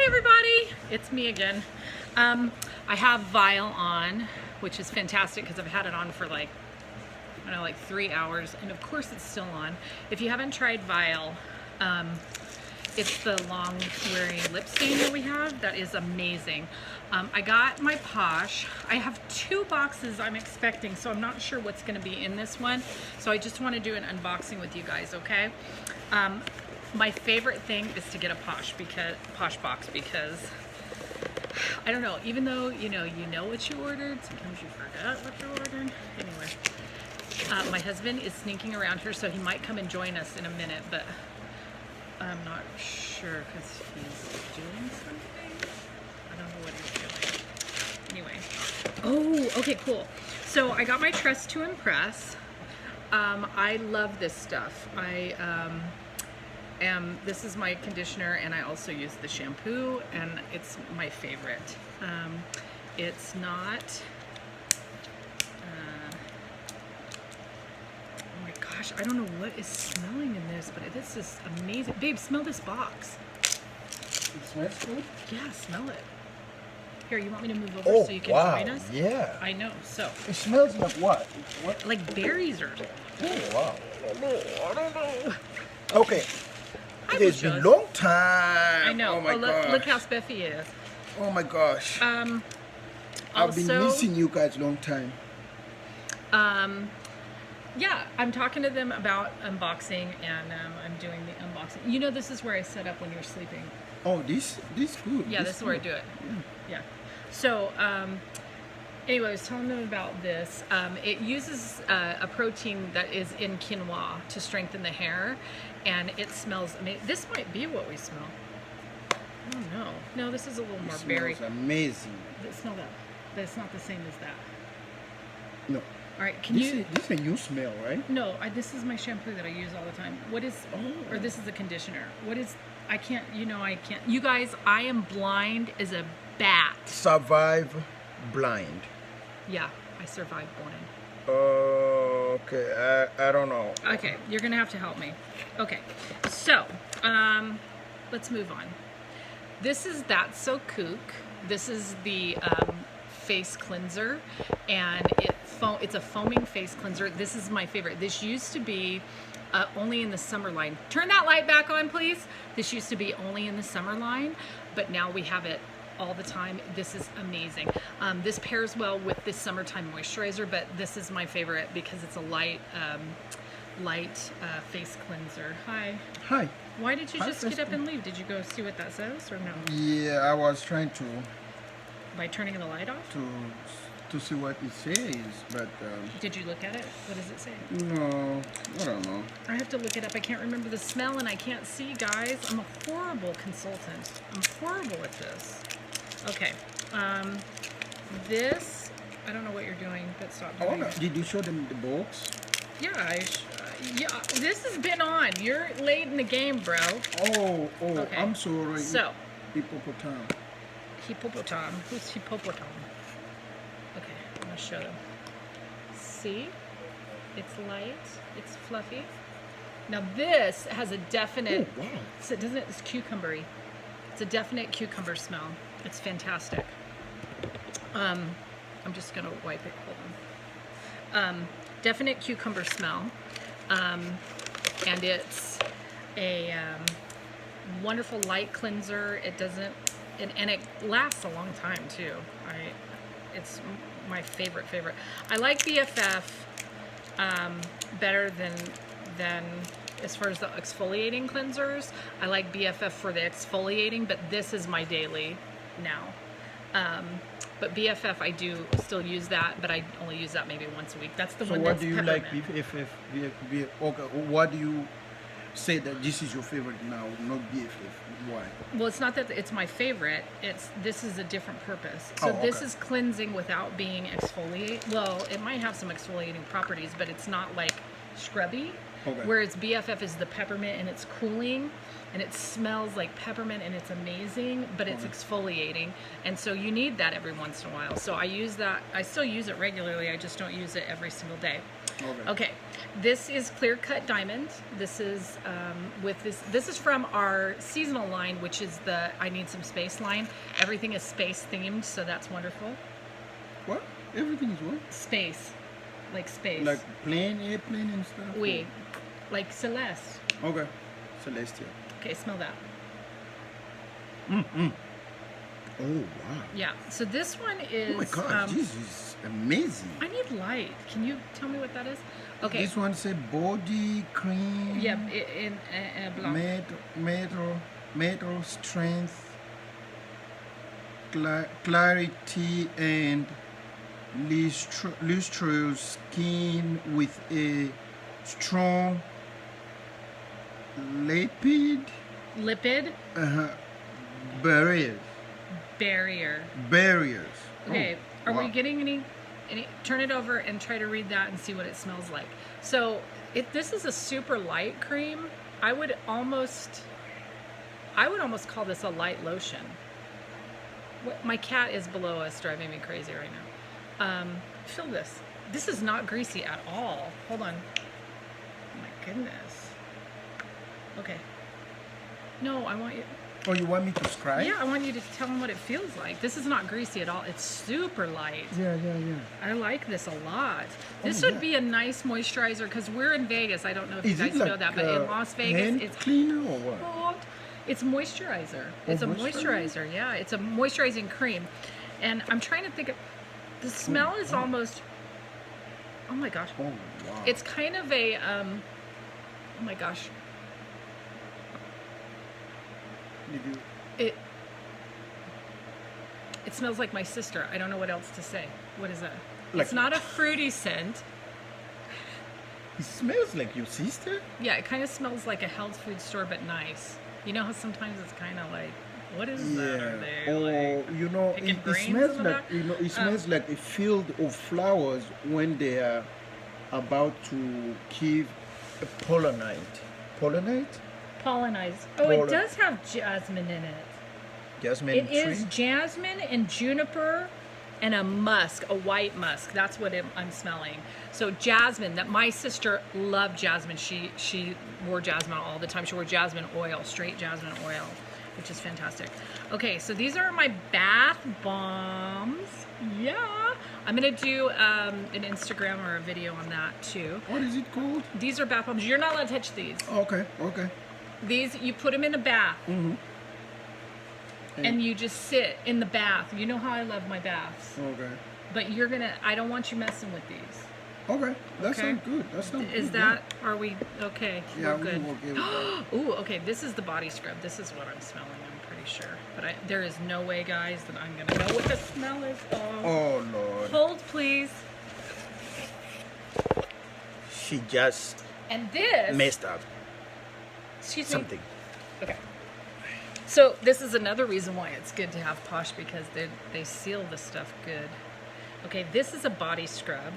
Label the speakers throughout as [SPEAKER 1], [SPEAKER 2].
[SPEAKER 1] everybody, it's me again. I have Vile on, which is fantastic because I've had it on for like 3 hours, and of course it's still on. If you haven't tried Vile, it's the long wearing lip stain that we have. That is amazing. I got my Posh. I have 2 boxes I'm expecting, so I'm not sure what's going to be in this one. So I just want to do an unboxing with you guys, okay? My favorite thing is to get a Posh box because I don't know. Even though you know what you ordered, sometimes you forget what you ordered. Anyway, my husband is sneaking around here, so he might come and join us in a minute, but I'm not sure because he's doing something. I don't know what he's doing. Anyway. Oh, okay, cool. So I got my Trust to Impress. I love this stuff. This is my conditioner, and I also use the shampoo, and it's my favorite. It's not, oh my gosh, I don't know what is smelling in this, but this is amazing. Babe, smell this box.
[SPEAKER 2] It smells good?
[SPEAKER 1] Yeah, smell it. Here, you want me to move over so you can join us?
[SPEAKER 2] Yeah.
[SPEAKER 1] I know, so.
[SPEAKER 2] It smells like what?
[SPEAKER 1] Like berries or.
[SPEAKER 2] Oh, wow.
[SPEAKER 1] I don't know.
[SPEAKER 2] Okay. It has been a long time.
[SPEAKER 1] I know.
[SPEAKER 2] Oh my gosh.
[SPEAKER 1] Look how spiffy it is.
[SPEAKER 2] Oh my gosh. I've been missing you guys a long time.
[SPEAKER 1] Yeah, I'm talking to them about unboxing, and I'm doing the unboxing. You know, this is where I set up when you're sleeping.
[SPEAKER 2] Oh, this good.
[SPEAKER 1] Yeah, this is where I do it. Yeah. So, anyway, I was telling them about this. It uses a protein that is in quinoa to strengthen the hair, and it smells amazing. This might be what we smell. I don't know. No, this is a little more berry.
[SPEAKER 2] It smells amazing.
[SPEAKER 1] Smell that. But it's not the same as that.
[SPEAKER 2] No.
[SPEAKER 1] All right,
[SPEAKER 2] This is a new smell, right?
[SPEAKER 1] No, this is my shampoo that I use all the time. What is?
[SPEAKER 2] Oh.
[SPEAKER 1] Or this is a conditioner. What is? I can't. I can't. You guys, I am blind as a bat.
[SPEAKER 2] Survive blind.
[SPEAKER 1] Yeah, I survived blind.
[SPEAKER 2] Okay, I don't know.
[SPEAKER 1] Okay, you're gonna have to help me. Okay, so let's move on. This is That's So Kook. This is the face cleanser, and it's a foaming face cleanser. This is my favorite. This used to be only in the summer line. Turn that light back on, please. This used to be only in the summer line, but now we have it all the time. This is amazing. This pairs well with this summertime moisturizer, but this is my favorite because it's a light face cleanser. Hi.
[SPEAKER 2] Hi.
[SPEAKER 1] Why did you just get up and leave? Did you go see what that says or no?
[SPEAKER 2] Yeah, I was trying to.
[SPEAKER 1] By turning the light off?
[SPEAKER 2] To see what it says, but.
[SPEAKER 1] Did you look at it? What does it say?
[SPEAKER 2] No, I don't know. I
[SPEAKER 1] have to look it up. I can't remember the smell, and I can't see, guys. I'm a horrible consultant. I'm horrible at this. Okay. This, I don't know what you're doing, but stop doing it.
[SPEAKER 2] Did you show them the box?
[SPEAKER 1] Yeah, yeah. This has been on. You're late in the game, bro.
[SPEAKER 2] Oh,
[SPEAKER 1] okay.
[SPEAKER 2] I'm sorry.
[SPEAKER 1] So.
[SPEAKER 2] Hippopotam.
[SPEAKER 1] Hippopotam. Who's hippopotam? Okay, I'm gonna show them. See? It's light. It's fluffy. Now this has a definite.
[SPEAKER 2] Oh, wow.
[SPEAKER 1] So it doesn't. It's cucumbery. It's a definite cucumber smell. It's fantastic. I'm just gonna wipe it. Hold on. Definite cucumber smell, and it's a wonderful light cleanser. It doesn't, and it lasts a long time too. It's my favorite. I like BFF better than as far as the exfoliating cleansers. I like BFF for the exfoliating, but this is my daily now. But BFF, I do still use that, but I only use that maybe once a week. That's the one that's peppermint. So what do you like
[SPEAKER 2] BFF? Okay, what do you say that this is your favorite now, not BFF? Why?
[SPEAKER 1] Well, it's not that it's my favorite. This is a different purpose. So this is cleansing without being exfoliate. Well, it might have some exfoliating properties, but it's not like scrubby. Okay. Whereas BFF is the peppermint, and it's cooling, and it smells like peppermint, and it's amazing, but it's exfoliating, and so you need that every once in a while. So I use that. I still use it regularly. I just don't use it every single day. Okay, this is Clear Cut Diamond. This is with this. This is from our seasonal line, which is the I Need Some Space line. Everything is space themed, so that's wonderful.
[SPEAKER 2] What? Everything is what?
[SPEAKER 1] Space, like space.
[SPEAKER 2] Like plane, airplane and stuff?
[SPEAKER 1] Oui, like Celeste.
[SPEAKER 2] Okay. Celestial.
[SPEAKER 1] Okay, smell that.
[SPEAKER 2] Oh, wow.
[SPEAKER 1] Yeah. So this one is.
[SPEAKER 2] Oh my God, this is amazing.
[SPEAKER 1] I need light. Can you tell me what that is? Okay.
[SPEAKER 2] This one said body cream.
[SPEAKER 1] Yeah, in blanc.
[SPEAKER 2] Metal strength, clarity, and lustrous skin with a strong lipid
[SPEAKER 1] Lipid
[SPEAKER 2] barriers.
[SPEAKER 1] barrier. Okay.
[SPEAKER 2] Oh,
[SPEAKER 1] Are we
[SPEAKER 2] wow.
[SPEAKER 1] getting any? Turn it over and try to read that and see what it smells like. So this is a super light cream. I would almost call this a light lotion. My cat is below us, driving me crazy right now. Feel this. This is not greasy at all. Hold on. Oh my goodness. Okay. No, I want you.
[SPEAKER 2] Oh, you want me to describe?
[SPEAKER 1] Yeah, I want you to tell them what it feels like. This is not greasy at all. It's super light.
[SPEAKER 2] Yeah.
[SPEAKER 1] I like this a lot. This
[SPEAKER 2] Oh,
[SPEAKER 1] would
[SPEAKER 2] yeah.
[SPEAKER 1] be a nice moisturizer because we're in Vegas. I don't know if you
[SPEAKER 2] Is
[SPEAKER 1] guys
[SPEAKER 2] it like
[SPEAKER 1] know that, but in Las Vegas,
[SPEAKER 2] hand
[SPEAKER 1] it's
[SPEAKER 2] cleaner or what?
[SPEAKER 1] hot. It's moisturizer. It's a
[SPEAKER 2] moisturizer?
[SPEAKER 1] moisturizer. Yeah, it's a moisturizing cream. And I'm trying to think of the smell is almost. Oh my gosh.
[SPEAKER 2] Oh, wow.
[SPEAKER 1] It's kind of a. Oh my gosh.
[SPEAKER 2] Did you?
[SPEAKER 1] It smells like my sister. I don't know what else to say. What is that?
[SPEAKER 2] Like-
[SPEAKER 1] It's not a fruity scent.
[SPEAKER 2] It smells like your sister?
[SPEAKER 1] Yeah, it kind of smells like a health food store, but nice. You know how sometimes it's kind of like, what is that? Are they like,
[SPEAKER 2] Or you know,
[SPEAKER 1] picking
[SPEAKER 2] it
[SPEAKER 1] brains
[SPEAKER 2] smells
[SPEAKER 1] in the
[SPEAKER 2] like
[SPEAKER 1] back?
[SPEAKER 2] it smells like a field of flowers when they are about to give a pollinate. Pollinate?
[SPEAKER 1] pollinized? Oh, it
[SPEAKER 2] Pollen.
[SPEAKER 1] does have jasmine in it.
[SPEAKER 2] Jasmine
[SPEAKER 1] It
[SPEAKER 2] tree.
[SPEAKER 1] is jasmine and juniper and a musk, a white musk. That's what I'm smelling. So jasmine, that my sister loved jasmine. She wore jasmine all the time. She wore jasmine oil, straight jasmine oil, which is fantastic. Okay, so these are my bath bombs. Yeah. I'm going to do an Instagram or a video on that too.
[SPEAKER 2] What is it called?
[SPEAKER 1] These are bath bombs. You're not allowed to touch these.
[SPEAKER 2] Okay.
[SPEAKER 1] These, you put them in a bath. And you just sit in the bath. You know how I love my baths.
[SPEAKER 2] Okay.
[SPEAKER 1] But I don't want you messing with these.
[SPEAKER 2] Okay. That
[SPEAKER 1] Okay.
[SPEAKER 2] sounds good. That sounds
[SPEAKER 1] Is
[SPEAKER 2] good.
[SPEAKER 1] that, are we, okay,
[SPEAKER 2] Yeah,
[SPEAKER 1] we're good.
[SPEAKER 2] we're okay with that.
[SPEAKER 1] Ooh, okay, this is the body scrub. This is what I'm smelling, I'm pretty sure. But there is no way, guys, that I'm gonna know what the smell is. Oh.
[SPEAKER 2] Oh Lord.
[SPEAKER 1] Hold, please.
[SPEAKER 2] She just
[SPEAKER 1] And this,
[SPEAKER 2] messed up
[SPEAKER 1] excuse
[SPEAKER 2] something.
[SPEAKER 1] me. Okay. So this is another reason why it's good to have Posh, because they seal the stuff good. Okay, this is a body scrub.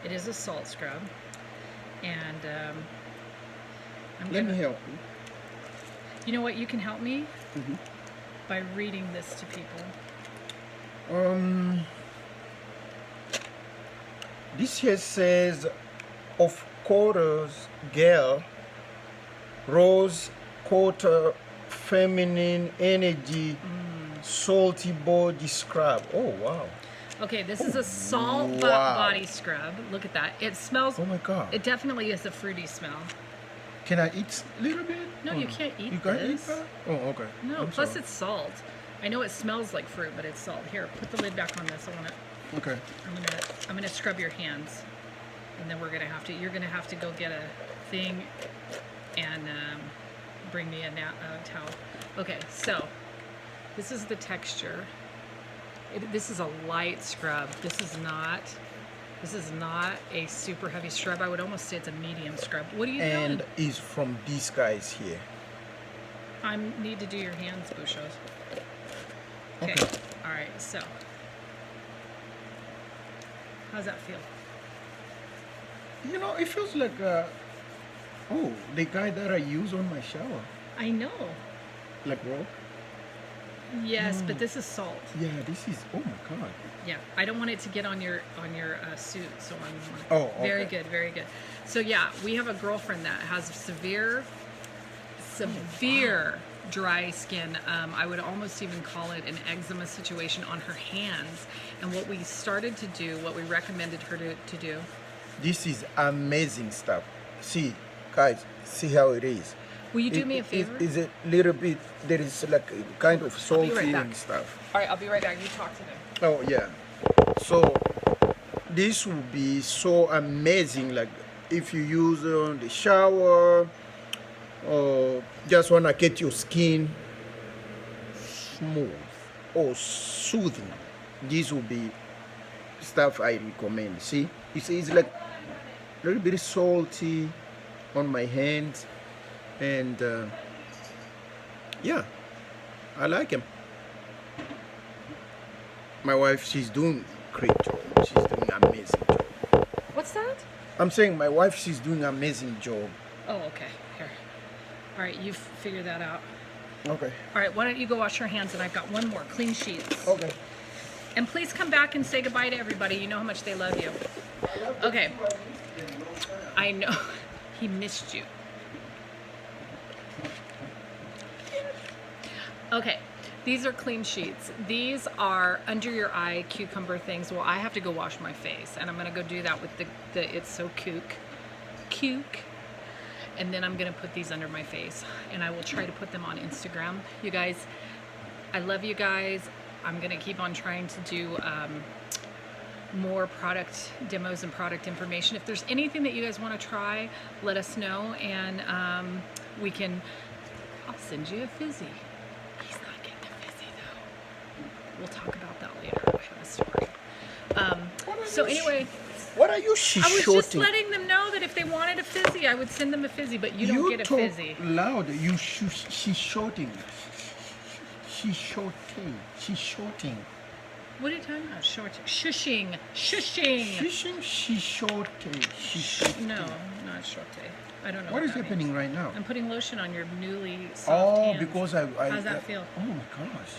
[SPEAKER 1] It is a salt scrub. And
[SPEAKER 2] Let me help you.
[SPEAKER 1] You know what? You can help me by reading this to people.
[SPEAKER 2] This here says, of quarters, girl, rose quarter, feminine energy, salty body scrub. Oh wow!
[SPEAKER 1] Okay, this is a salt
[SPEAKER 2] Wow.
[SPEAKER 1] body scrub. Look at that. It smells.
[SPEAKER 2] Oh my God!
[SPEAKER 1] It definitely is a fruity smell.
[SPEAKER 2] Can I eat a little bit?
[SPEAKER 1] No,
[SPEAKER 2] Oh,
[SPEAKER 1] you can't eat
[SPEAKER 2] You can't
[SPEAKER 1] this.
[SPEAKER 2] eat that? Oh, okay.
[SPEAKER 1] No,
[SPEAKER 2] I'm
[SPEAKER 1] plus
[SPEAKER 2] sorry.
[SPEAKER 1] it's salt. I know it smells like fruit, but it's salt. Here, put the lid back on this.
[SPEAKER 2] Okay.
[SPEAKER 1] I'm gonna scrub your hands, and then you're gonna have to go get a thing and bring me a towel. Okay, so this is the texture. This is a light scrub. This is not a super heavy scrub. I would almost say it's a medium scrub. What are you
[SPEAKER 2] And
[SPEAKER 1] doing?
[SPEAKER 2] is from these guys here.
[SPEAKER 1] I need to do your hands, Bushos. Okay.
[SPEAKER 2] Okay.
[SPEAKER 1] All right. So, how's that feel?
[SPEAKER 2] You know, it feels like the guy that I use on my shower,
[SPEAKER 1] I know.
[SPEAKER 2] like rope.
[SPEAKER 1] Yes, but this is salt.
[SPEAKER 2] Yeah, this is. Oh my God.
[SPEAKER 1] Yeah, I don't want it to get on your suit, so I'm.
[SPEAKER 2] Oh, okay.
[SPEAKER 1] Very good, very good. So yeah, we have a girlfriend that has severe dry skin. I would almost even call it an eczema situation on her hands. And what we started to do, what we recommended her to do.
[SPEAKER 2] This is amazing stuff. See, guys, see how it is.
[SPEAKER 1] Will you do me a favor?
[SPEAKER 2] Is a little bit. There is like a kind of salty
[SPEAKER 1] right back.
[SPEAKER 2] and stuff.
[SPEAKER 1] All right, I'll be right back. You talk to them.
[SPEAKER 2] Oh yeah. So this will be so amazing. Like if you use it on the shower, or just wanna get your skin smooth or soothing. This will be stuff I recommend. See, it's like a little bit salty on my hands, and yeah, I like him. My wife, she's doing great job. She's doing amazing job.
[SPEAKER 1] What's that?
[SPEAKER 2] I'm saying my wife, she's doing amazing job.
[SPEAKER 1] Oh, okay. Here. All right, you figure that out.
[SPEAKER 2] Okay.
[SPEAKER 1] All right, why don't you go wash your hands, and I've got one more, clean sheets.
[SPEAKER 2] Okay.
[SPEAKER 1] And please come back and say goodbye to everybody. You know how much they love you. Okay. I know. He missed you. Okay. These are clean sheets. These are under your eye cucumber things. Well, I have to go wash my face, and I'm gonna go do that with the It's So Kook. And then I'm gonna put these under my face, and I will try to put them on Instagram. You guys, I love you guys. I'm gonna keep on trying to do more product demos and product information. If there's anything that you guys want to try, let us know, and I'll send you a fizzy. He's not getting a fizzy though. We'll talk about that later. I have a story. So anyway,
[SPEAKER 2] what are you
[SPEAKER 1] I was just
[SPEAKER 2] shorting?
[SPEAKER 1] letting them know that if they wanted a fizzy, I would send them a fizzy, but you don't get a
[SPEAKER 2] talk
[SPEAKER 1] fizzy.
[SPEAKER 2] loud. She's shorting. She's shorting. She's shorting.
[SPEAKER 1] What are you talking about? Shushing.
[SPEAKER 2] She's shorting. She's shorting.
[SPEAKER 1] No, not shorte. I don't know.
[SPEAKER 2] What is
[SPEAKER 1] that
[SPEAKER 2] happening
[SPEAKER 1] means.
[SPEAKER 2] right now?
[SPEAKER 1] I'm putting lotion on your newly soft
[SPEAKER 2] Oh,
[SPEAKER 1] hands.
[SPEAKER 2] because I
[SPEAKER 1] How's that feel?
[SPEAKER 2] Oh my gosh.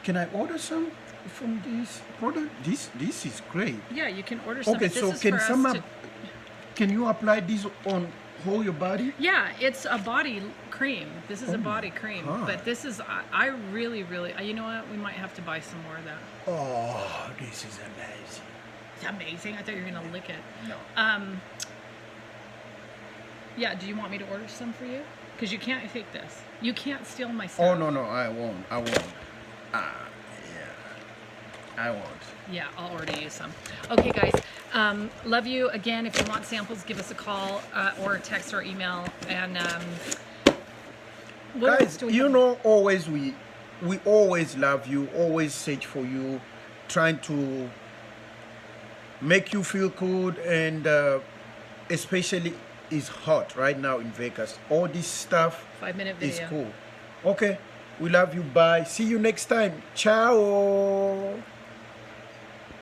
[SPEAKER 2] Can I order some from this product? This is great.
[SPEAKER 1] Yeah, you can order some.
[SPEAKER 2] Okay,
[SPEAKER 1] but this
[SPEAKER 2] so
[SPEAKER 1] is
[SPEAKER 2] can
[SPEAKER 1] for us
[SPEAKER 2] someone
[SPEAKER 1] to-
[SPEAKER 2] can you apply this on whole your body?
[SPEAKER 1] Yeah, it's a body cream. This is a body cream,
[SPEAKER 2] God.
[SPEAKER 1] but this is I really. You know what? We might have to buy some more of that.
[SPEAKER 2] Oh, this is amazing.
[SPEAKER 1] It's amazing. I thought you were gonna lick it.
[SPEAKER 2] No.
[SPEAKER 1] Yeah. Do you want me to order some for you? Because you can't take this. You can't steal my
[SPEAKER 2] Oh
[SPEAKER 1] stuff.
[SPEAKER 2] no, I won't. Yeah. I won't.
[SPEAKER 1] Yeah, I'll order you some. Okay, guys. Love you. Again, if you want samples, give us a call or text or email. And what else
[SPEAKER 2] Guys,
[SPEAKER 1] do we
[SPEAKER 2] you
[SPEAKER 1] have?
[SPEAKER 2] know, always we always love you, always search for you, trying to make you feel good, and especially it's hot right now in Vegas. All this stuff
[SPEAKER 1] 5-minute
[SPEAKER 2] is
[SPEAKER 1] video.
[SPEAKER 2] cool. Okay, we love you. Bye. See you next time. Ciao.